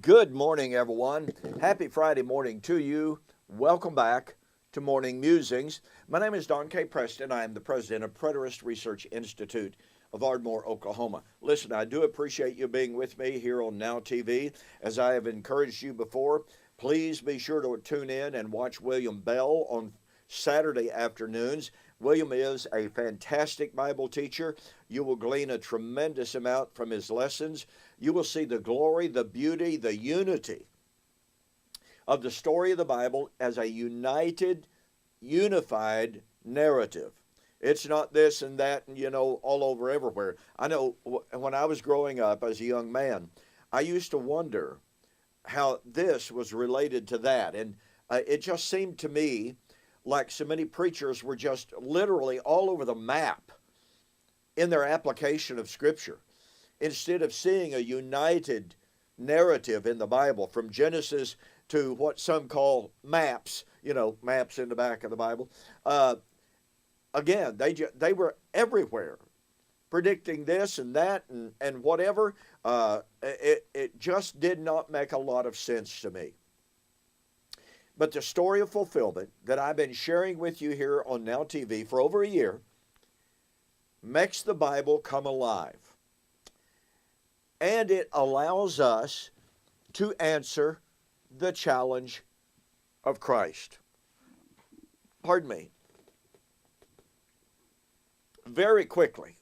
Good morning, everyone. Happy Friday morning to you. Welcome back to Morning Musings. My name is Don K. Preston. I am the president of Preterist Research Institute of Ardmore, Oklahoma. Listen, I do appreciate you being with me here on Now TV. As I have encouraged you before, please be sure to tune in and watch William Bell on Saturday afternoons. William is a fantastic Bible teacher. You will glean a tremendous amount from his lessons. You will see the glory, the beauty, the unity of the story of the Bible as a unified narrative. It's not this and that and, all over everywhere. I know when I was growing up as a young man, I used to wonder how this was related to that. And it just seemed to me like so many preachers were just literally all over the map in their application of Scripture, instead of seeing a united narrative in the Bible from Genesis to what some call maps, maps in the back of the Bible. Again, they were everywhere, predicting this and that and whatever. It just did not make a lot of sense to me. But the story of fulfillment that I've been sharing with you here on Now TV for over a year makes the Bible come alive. And it allows us to answer the challenge of Christ. Pardon me. Very quickly,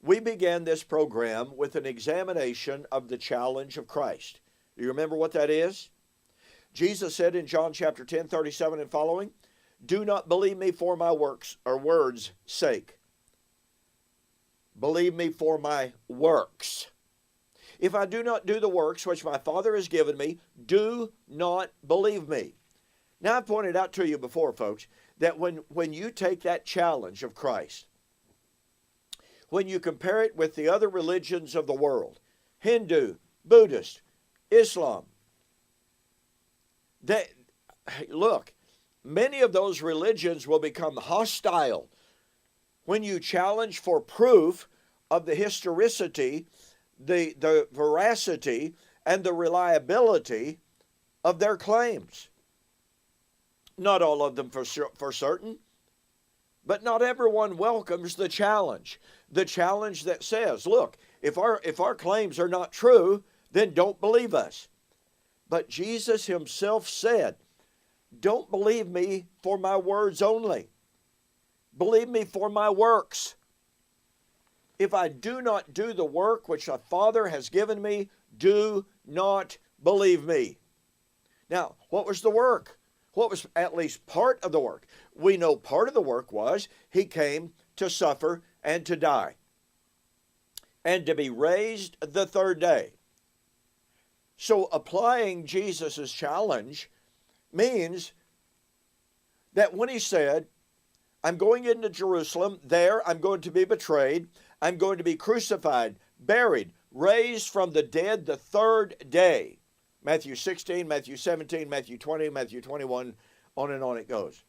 we began this program with an examination of the challenge of Christ. Do you remember what that is? Jesus said in John chapter 10, 37 and following, "Do not believe me for my works or words' sake. Believe me for my works. If I do not do the works which my Father has given me, do not believe me." Now, I've pointed out to you before, folks, that when you take that challenge of Christ, when you compare it with the other religions of the world, Hindu, Buddhist, Islam, look, many of those religions will become hostile when you challenge for proof of the historicity, the veracity, and the reliability of their claims. Not all of them for certain, but not everyone welcomes the challenge. The challenge that says, look, if our claims are not true, then don't believe us. But Jesus himself said, don't believe me for my words only. Believe me for my works. If I do not do the work which the Father has given me, do not believe me. Now, what was the work? What was at least part of the work? We know part of the work was he came to suffer and to die and to be raised the third day. So applying Jesus' challenge means that when he said, I'm going into Jerusalem, there I'm going to be betrayed, I'm going to be crucified, buried, raised from the dead the third day. Matthew 16, Matthew 17, Matthew 20, Matthew 21, on and on it goes.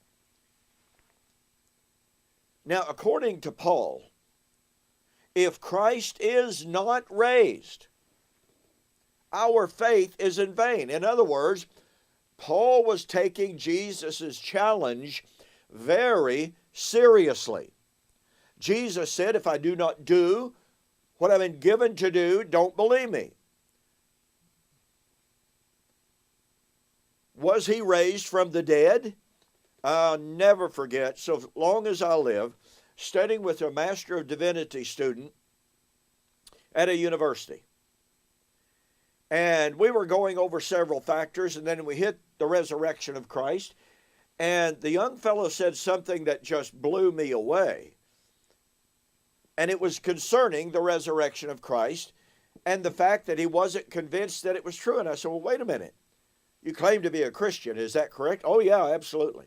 Now, according to Paul, if Christ is not raised, our faith is in vain. In other words, Paul was taking Jesus' challenge very seriously. Jesus said, if I do not do what I've been given to do, don't believe me. Was he raised from the dead? I'll never forget, so long as I live, studying with a Master of Divinity student at a university. And we were going over several factors, and then we hit the resurrection of Christ. And the young fellow said something that just blew me away. And it was concerning the resurrection of Christ and the fact that he wasn't convinced that it was true. And I said, well, wait a minute. You claim to be a Christian, is that correct? Oh, yeah, absolutely.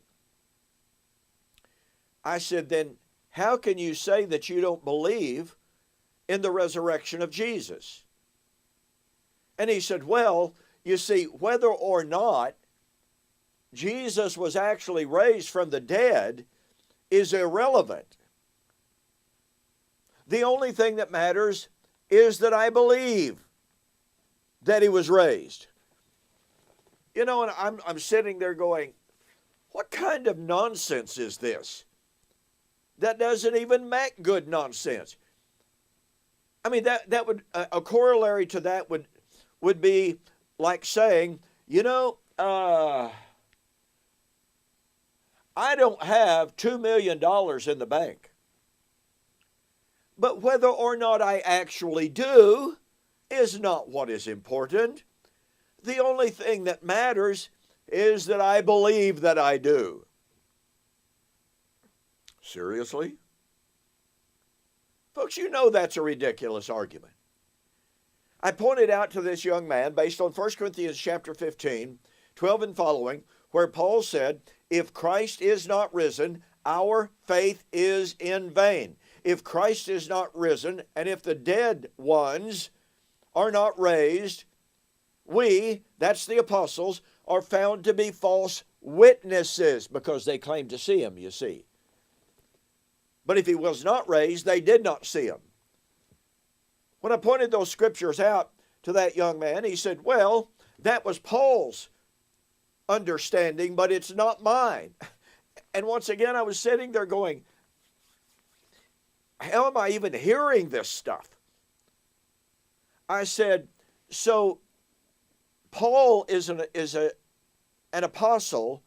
I said, then how can you say that you don't believe in the resurrection of Jesus? And he said, well, you see, whether or not Jesus was actually raised from the dead is irrelevant. The only thing that matters is that I believe. that he was raised. You know, and I'm sitting there going, what kind of nonsense is this? That doesn't even make good nonsense. I mean, that would, a corollary to that would be like saying, you know, I don't have $2 million in the bank. But whether or not I actually do is not what is important. The only thing that matters is that I believe that I do. Seriously? Folks, you know that's a ridiculous argument. I pointed out to this young man, based on 1 Corinthians chapter 15, 12 and following, where Paul said, if Christ is not risen, our faith is in vain. If Christ is not risen, and if the dead ones are not raised, we, that's the apostles, are found to be false witnesses, because they claim to see him, you see. But if he was not raised, they did not see him. When I pointed those scriptures out to that young man, he said, well, that was Paul's understanding, but it's not mine. And once again, I was sitting there going, how am I even hearing this stuff? I said, so Paul is an apostle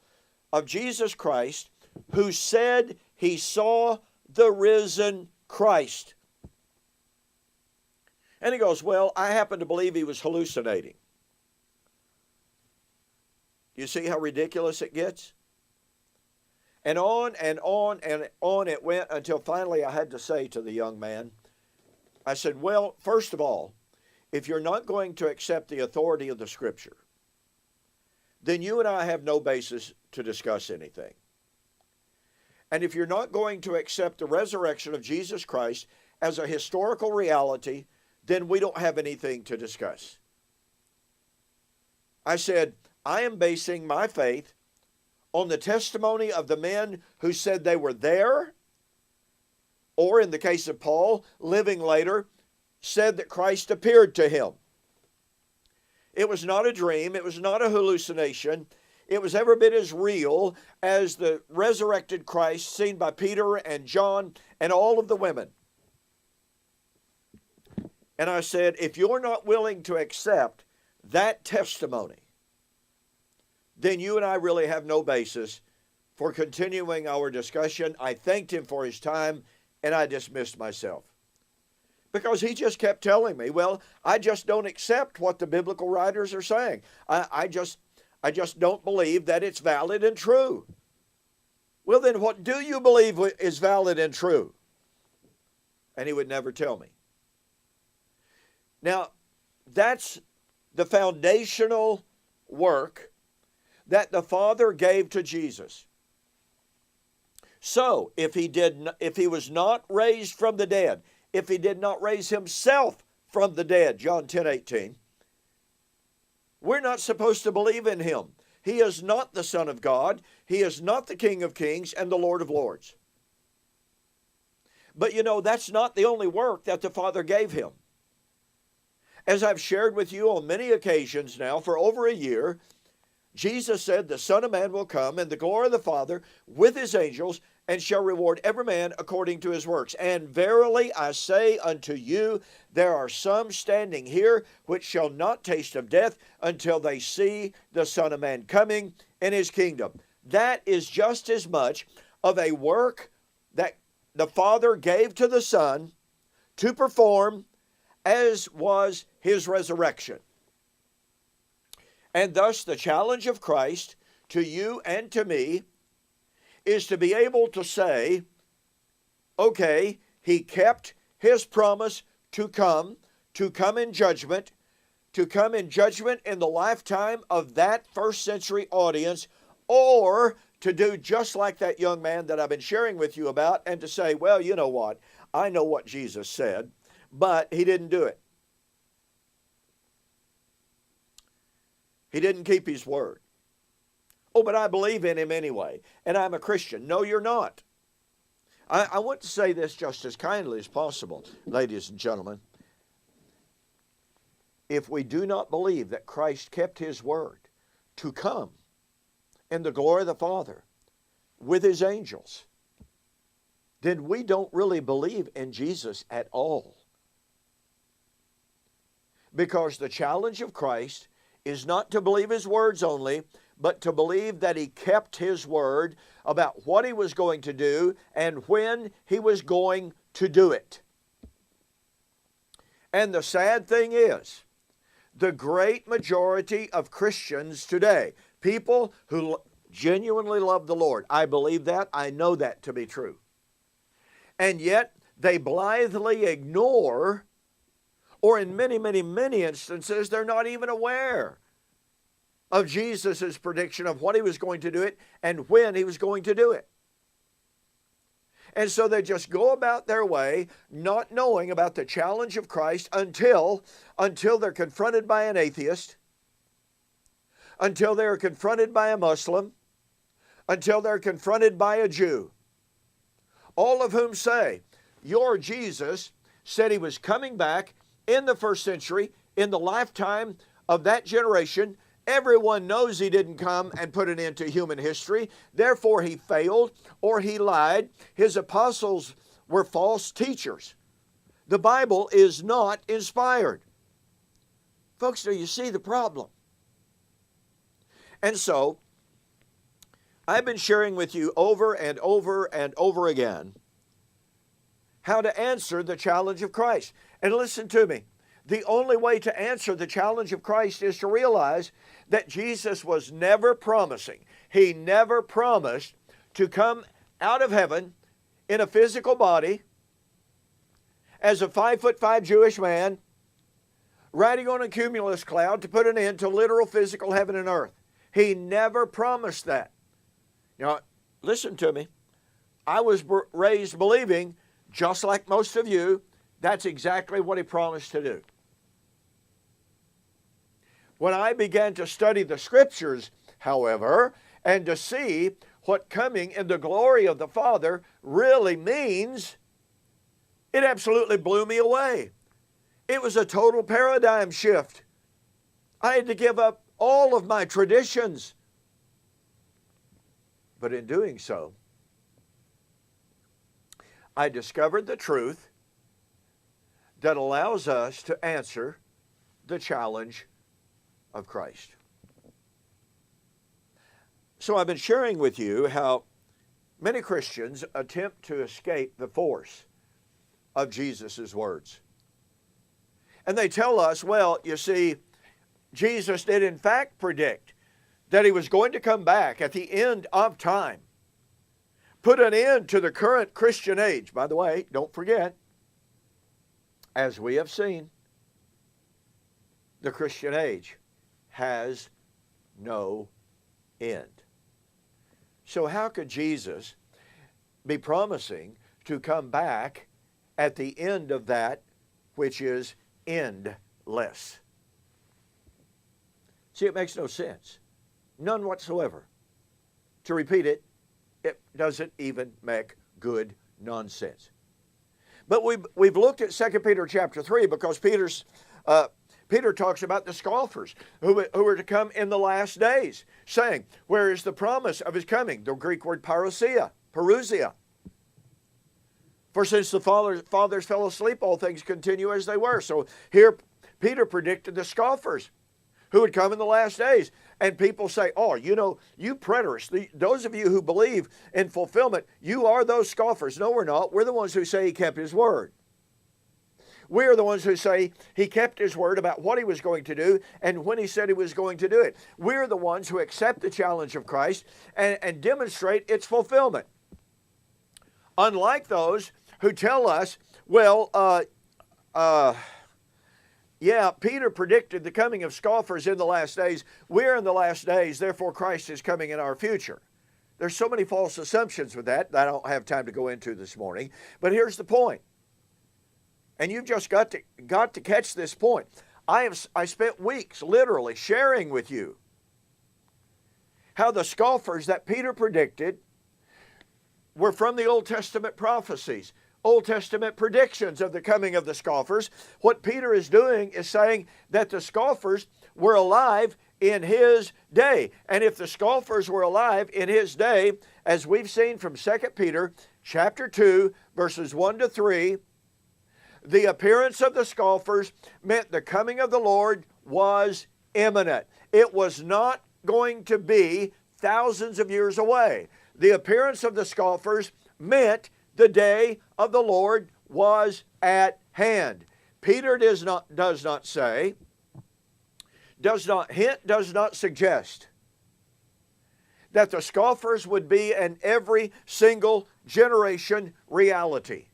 of Jesus Christ who said he saw the risen Christ. And he goes, well, I happen to believe he was hallucinating. You see how ridiculous it gets? And on and on and on it went until finally I had to say to the young man, I said, well, first of all, if you're not going to accept the authority of the Scripture, then you and I have no basis to discuss anything. And if you're not going to accept the resurrection of Jesus Christ as a historical reality, then we don't have anything to discuss. I said, I am basing my faith on the testimony of the men who said they were there, or in the case of Paul, living later, said that Christ appeared to him. It was not a dream. It was not a hallucination. It was every bit as real as the resurrected Christ seen by Peter and John and all of the women. And I said, if you're not willing to accept that testimony, then you and I really have no basis for continuing our discussion. I thanked him for his time, and I dismissed myself. Because he just kept telling me, well, I just don't accept what the biblical writers are saying. I just don't believe that it's valid and true. Well, then what do you believe is valid and true? And he would never tell me. Now, that's the foundational work that the Father gave to Jesus. So, if he was not raised from the dead, if he did not raise himself from the dead, John 10:18, we're not supposed to believe in him. He is not the Son of God. He is not the King of Kings and the Lord of Lords. But you know, that's not the only work that the Father gave him. As I've shared with you on many occasions now for over a year, Jesus said, the Son of Man will come in the glory of the Father with his angels and shall reward every man according to his works. And verily I say unto you, there are some standing here which shall not taste of death until they see the Son of Man coming in his kingdom. That is just as much of a work that the Father gave to the Son to perform as was his resurrection. And thus the challenge of Christ to you and to me is to be able to say, okay, he kept his promise to come in judgment, in the lifetime of that first century audience, or to do just like that young man that I've been sharing with you about and to say, well, you know what? I know what Jesus said, but he didn't do it. He didn't keep his word. Oh, but I believe in him anyway, and I'm a Christian. No, you're not. I want to say this just as kindly as possible, ladies and gentlemen. if we do not believe that Christ kept his word to come in the glory of the Father with his angels, then we don't really believe in Jesus at all. Because the challenge of Christ is not to believe his words only, but to believe that he kept his word about what he was going to do and when he was going to do it. And the sad thing is, the great majority of Christians today, people who genuinely love the Lord, I believe that, I know that to be true. And yet they blithely ignore, or in many, many, many instances, they're not even aware of Jesus' prediction of what he was going to do it and when he was going to do it. And so they just go about their way, not knowing about the challenge of Christ until they're confronted by an atheist, until they're confronted by a Muslim, until they're confronted by a Jew, all of whom say, your Jesus said he was coming back in the first century, in the lifetime of that generation. Everyone knows he didn't come and put an end to human history. Therefore, he failed or he lied. His apostles were false teachers. The Bible is not inspired. Folks, do you see the problem? And so, I've been sharing with you over and over and over again how to answer the challenge of Christ. And listen to me. The only way to answer the challenge of Christ is to realize that Jesus was never promising. He never promised to come out of heaven in a physical body as a 5'5" Jewish man riding on a cumulus cloud to put an end to literal physical heaven and earth. He never promised that. Now, listen to me. I was raised believing, just like most of you, that's exactly what he promised to do. When I began to study the Scriptures, however, and to see what coming in the glory of the Father really means, it absolutely blew me away. It was a total paradigm shift. I had to give up all of my traditions. But in doing so, I discovered the truth that allows us to answer the challenge of Christ. So I've been sharing with you how many Christians attempt to escape the force of Jesus' words. And they tell us, well, you see, Jesus did in fact predict that he was going to come back at the end of time, put an end to the current Christian age. By the way, don't forget, as we have seen, the Christian age has no end. So how could Jesus be promising to come back at the end of that which is endless? See, it makes no sense. None whatsoever. To repeat it, it doesn't even make good nonsense. But we've looked at 2 Peter chapter 3 because Peter talks about the scoffers who are to come in the last days, saying, where is the promise of his coming? The Greek word parousia. For since the fathers fell asleep, all things continue as they were. So here Peter predicted the scoffers who would come in the last days. And people say, oh, you know, you preterists, those of you who believe in fulfillment, you are those scoffers. No, we're not. We're the ones who say he kept his word. We are the ones who say he kept his word about what he was going to do and when he said he was going to do it. We're the ones who accept the challenge of Christ and demonstrate its fulfillment. Unlike those who tell us, well, yeah, Peter predicted the coming of scoffers in the last days. We're in the last days, therefore Christ is coming in our future. There's so many false assumptions with that I don't have time to go into this morning. But here's the point. And you've just got to catch this point. I spent weeks literally sharing with you how the scoffers that Peter predicted were from the Old Testament prophecies. Old Testament predictions of the coming of the scoffers. What Peter is doing is saying that the scoffers were alive in his day. And if the scoffers were alive in his day, as we've seen from 2 Peter chapter 2, verses 1 to 3, the appearance of the scoffers meant the coming of the Lord was imminent. It was not going to be thousands of years away. The appearance of the scoffers meant the day of the Lord was at hand. Peter does not say, does not hint, does not suggest that the scoffers would be an every single generation reality.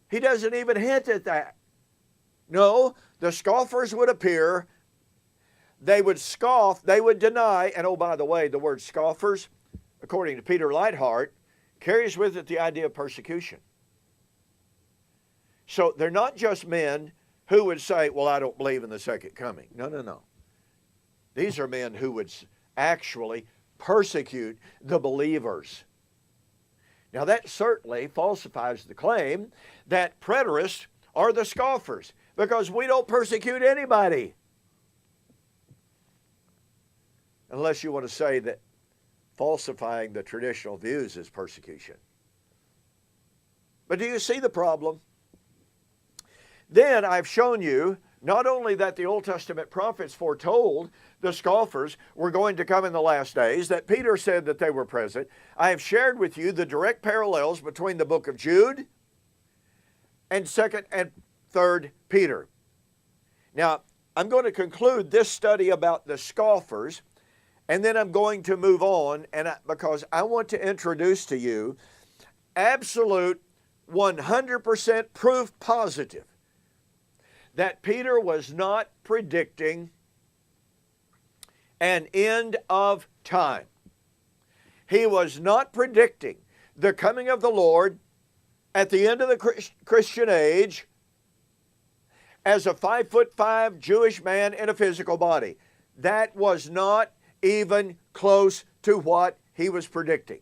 He doesn't even hint at that. No, the scoffers would appear, they would scoff, they would deny, and oh, by the way, the word scoffers, according to Peter Leithart, carries with it the idea of persecution. So they're not just men who would say, well, I don't believe in the second coming. No, no, no. These are men who would actually persecute the believers. Now that certainly falsifies the claim that preterists are the scoffers, because we don't persecute anybody. Unless you want to say that falsifying the traditional views is persecution. But do you see the problem? Then I've shown you not only that the Old Testament prophets foretold the scoffers were going to come in the last days, that Peter said that they were present. I have shared with you the direct parallels between the book of Jude and 2nd and 3rd Peter. Now, I'm going to conclude this study about the scoffers, and then I'm going to move on, because I want to introduce to you absolute 100% proof positive that Peter was not predicting an end of time. He was not predicting the coming of the Lord at the end of the Christian age as a 5'5" Jewish man in a physical body. That was not even close to what he was predicting.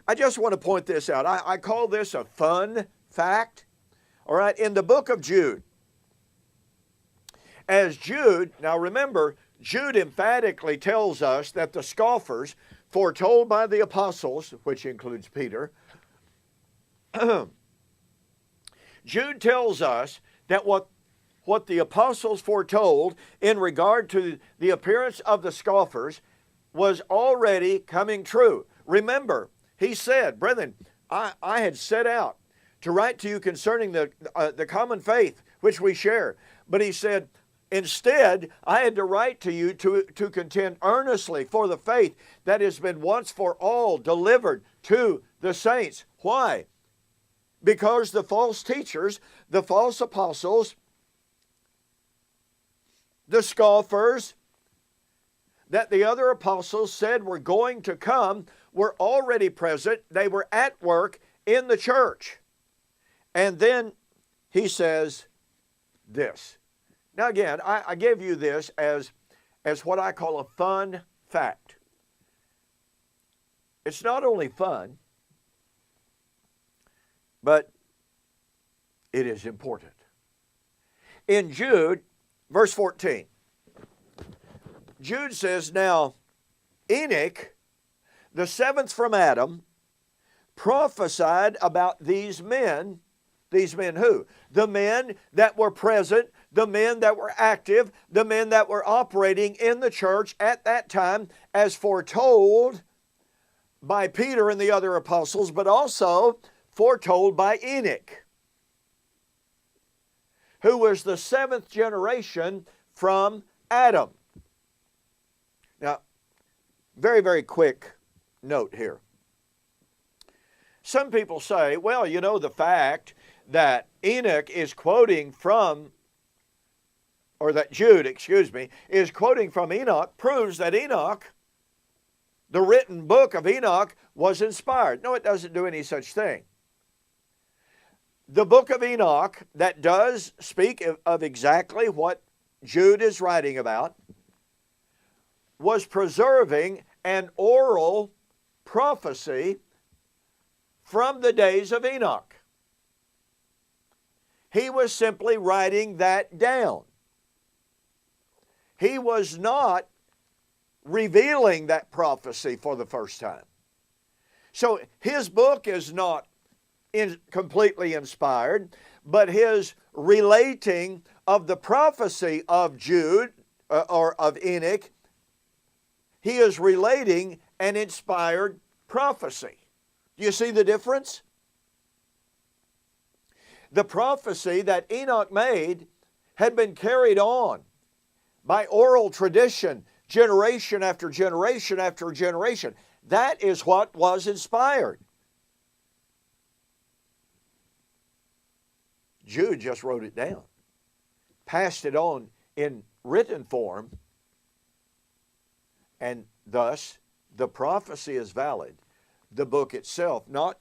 I just want to point this out. I call this a fun fact. All right, in the book of Jude, as Jude, now remember, Jude emphatically tells us that the scoffers foretold by the apostles, which includes Peter, Jude tells us that what the apostles foretold in regard to the appearance of the scoffers was already coming true. Remember, he said, brethren, I had set out to write to you concerning the common faith which we share. But he said, instead, I had to write to you to contend earnestly for the faith that has been once for all delivered to the saints. Why? Because the false teachers, the false apostles, the scoffers that the other apostles said were going to come were already present. They were at work in the church. And then he says this. Now again, I give you this as what I call a fun fact. It's not only fun, but it is important. In Jude, verse 14, Jude says, now Enoch, the seventh from Adam, prophesied about these men. These men who? The men that were present, the men that were active, the men that were operating in the church at that time as foretold by Peter and the other apostles, but also foretold by Enoch, who was the seventh generation from Adam. Now, very, very quick note here. Some people say, well, you know, the fact that Enoch is quoting from, or that Jude, is quoting from Enoch proves that Enoch, the written book of Enoch, was inspired. No, it doesn't do any such thing. The book of Enoch that does speak of exactly what Jude is writing about was preserving an oral prophecy from the days of Enoch. He was simply writing that down. He was not revealing that prophecy for the first time. So his book is not completely inspired, but his relating of the prophecy of Jude or of Enoch, he is relating an inspired prophecy. Do you see the difference? The prophecy that Enoch made had been carried on by oral tradition, generation after generation after generation. That is what was inspired. Jude just wrote it down, passed it on in written form, and thus the prophecy is valid. The book itself, not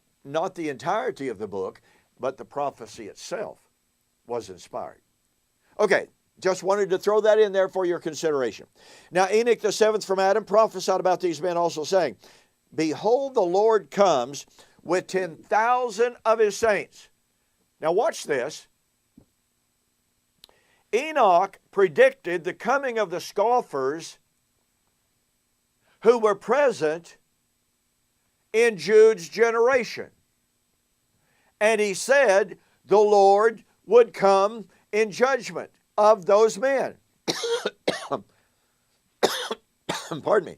the entirety of the book, but the prophecy itself was inspired. Okay, just wanted to throw that in there for your consideration. Now Enoch the seventh from Adam prophesied about these men also, saying, Behold, the Lord comes with 10,000 of his saints. Now watch this. Enoch predicted the coming of the scoffers who were present in Jude's generation. And he said the Lord would come in judgment of those men. Pardon me.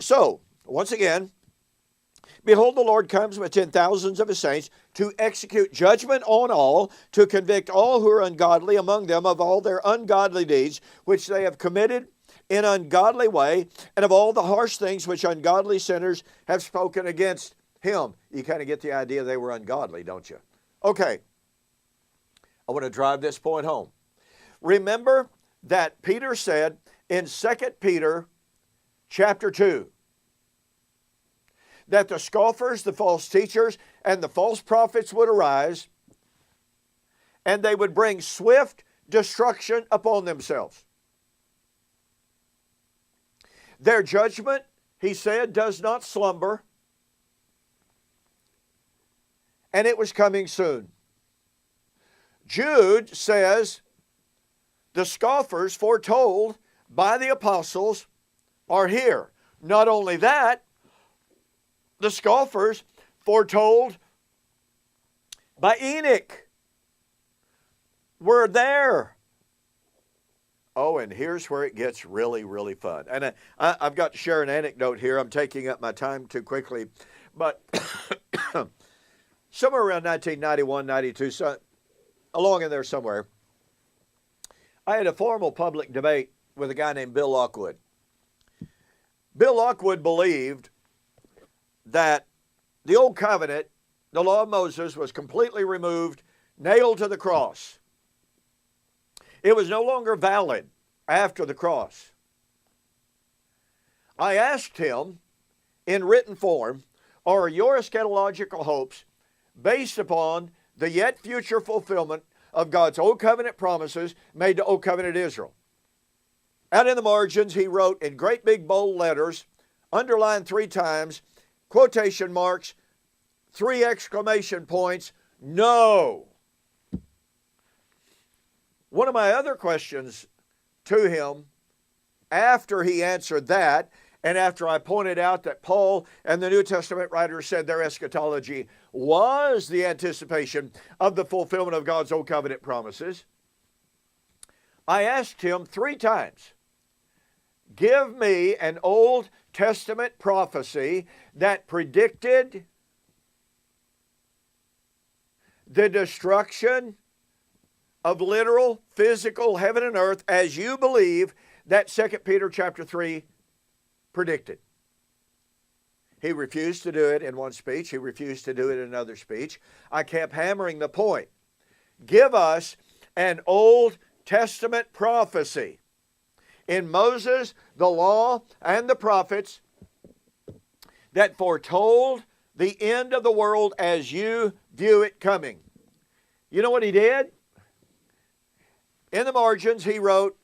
So, once again, behold, the Lord comes with 10,000s of his saints to execute judgment on all, to convict all who are ungodly among them of all their ungodly deeds, which they have committed in ungodly way, and of all the harsh things which ungodly sinners have spoken against him. You kind of get the idea they were ungodly, don't you? Okay. I want to drive this point home. Remember that Peter said in 2 Peter chapter 2, that the scoffers, the false teachers, and the false prophets would arise, and they would bring swift destruction upon themselves. Their judgment, he said, does not slumber, and it was coming soon. Jude says the scoffers foretold by the apostles are here. Not only that, the scoffers foretold by Enoch were there. Oh, and here's where it gets really, really fun. And I've got to share an anecdote here. I'm taking up my time too quickly. But somewhere around 1991, 92, so along in there somewhere, I had a formal public debate with a guy named Bill Lockwood. Bill Lockwood believed that the Old Covenant, the law of Moses, was completely removed, nailed to the cross. It was no longer valid after the cross. I asked him in written form, are your eschatological hopes based upon the yet future fulfillment of God's Old Covenant promises made to Old Covenant Israel? Out in the margins, he wrote in great big bold letters, underlined 3 times, quotation marks, 3 exclamation points, no. One of my other questions to him after he answered that, and after I pointed out that Paul and the New Testament writers said their eschatology was the anticipation of the fulfillment of God's Old Covenant promises, I asked him 3 times, give me an Old Testament prophecy that predicted the destruction of literal, physical heaven and earth as you believe that 2 Peter chapter 3 predicted. He refused to do it in one speech. He refused to do it in another speech. I kept hammering the point. Give us an Old Testament prophecy in Moses, the law, and the prophets that foretold the end of the world as you view it coming. You know what he did? In the margins, he wrote,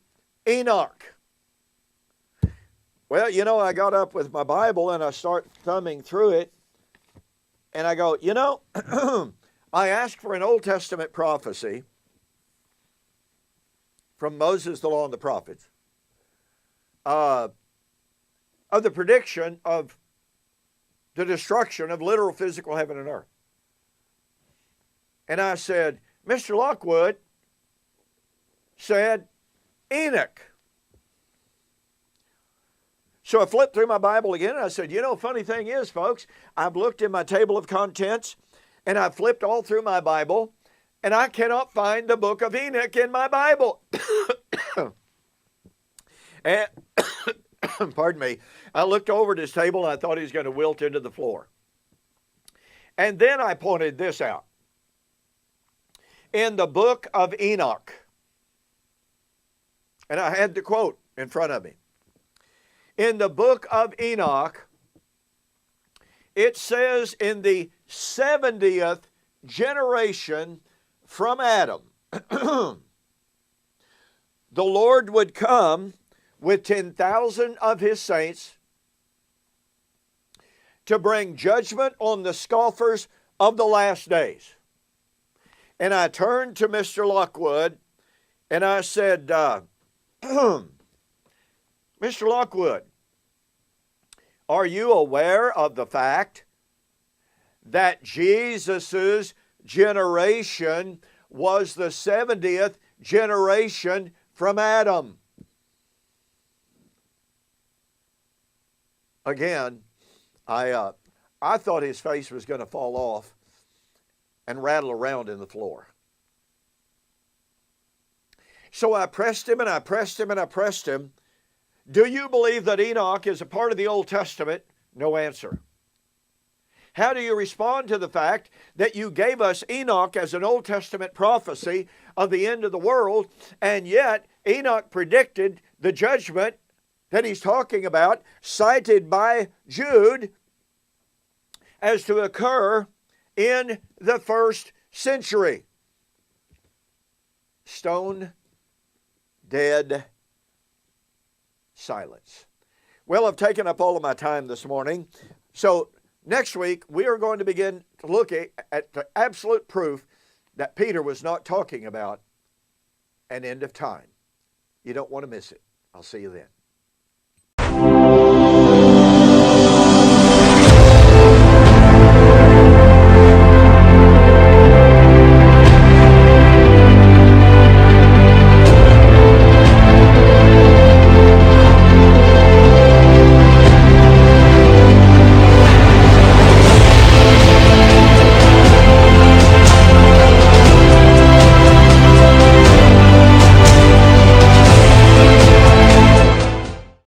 Enoch. Well, you know, I got up with my Bible and I start thumbing through it, and I go, you know, I asked for an Old Testament prophecy from Moses, the law, and the prophets, of the prediction of the destruction of literal physical heaven and earth. And I said, Mr. Lockwood said Enoch. So I flipped through my Bible again, and I said, funny thing is, folks, I've looked in my table of contents, and I've flipped all through my Bible, and I cannot find the book of Enoch in my Bible. And, pardon me, I looked over at his table, and I thought he was going to wilt into the floor. And then I pointed this out. In the book of Enoch, and I had the quote in front of me. In the book of Enoch, it says in the 70th generation from Adam, the Lord would come with 10,000 of his saints to bring judgment on the scoffers of the last days. And I turned to Mr. Lockwood and I said, Mr. Lockwood, are you aware of the fact that Jesus' generation was the 70th generation from Adam? Again, I thought his face was going to fall off and rattle around in the floor. So I pressed him and I pressed him and I pressed him. Do you believe that Enoch is a part of the Old Testament? No answer. How do you respond to the fact that you gave us Enoch as an Old Testament prophecy of the end of the world, and yet Enoch predicted the judgment that he's talking about, cited by Jude, as to occur in the 1st century? Stone dead silence. Well, I've taken up all of my time this morning. So next week, we are going to begin to look at the absolute proof that Peter was not talking about an end of time. You don't want to miss it. I'll see you then.